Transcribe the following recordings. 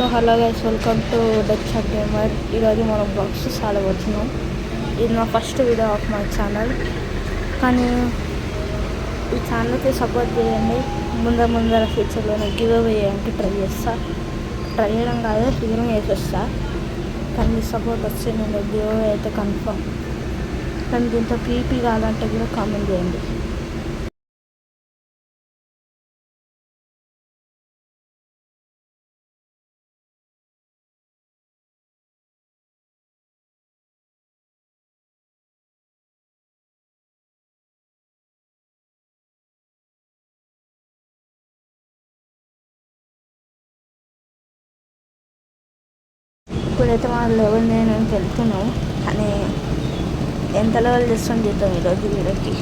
So hello guys, welcome to Dutch gamer. ఈరోజు మనం box ఆడబోతున్నాం. ఇది నా first video of my channel, కానీ ఈ ఛానల్కి సపోర్ట్ చేయండి. ముందర ఫ్యూచర్లో నేను గివ్ అవే చేయడానికి ట్రై చేయడం కాదు, ఫ్రీగా వేసేస్తా. కానీ మీ సపోర్ట్ వస్తే నేను గివ్ అవే అయితే కన్ఫర్మ్. కానీ దీంతో పీపీ కావాలంటే కూడా కామెంట్ చేయండి. ఇప్పుడైతే మన లెవెల్ నేను వెళ్తున్నాం, కానీ ఎంత లెవెల్ చేస్తాం చూద్దాం ఈరోజు వీడియోకి.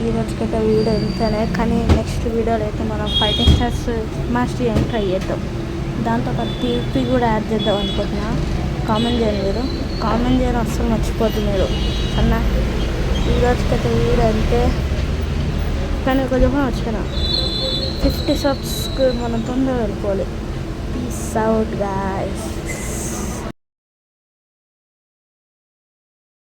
ఈ రోజుకైతే వీడియో ఇంతనే, కానీ నెక్స్ట్ వీడియోలో అయితే మనం ఫైటింగ్ స్టార్స్ మాస్టరీ అని ట్రై చేద్దాం. దాంతో ఒక పీపీ కూడా యాడ్ చేద్దాం అనుకుంటున్నా. కామెంట్ చేయండి, మీరు కామెంట్ చేయడం అస్సలు మర్చిపోతుంది మీరు అన్న. ఈ రోజుకైతే వీడియో అంతే, కానీ కొంచెం వచ్చిన 50 సబ్స్కి మనం తొందరగా వెళ్ళిపోవాలి. Peace out guys.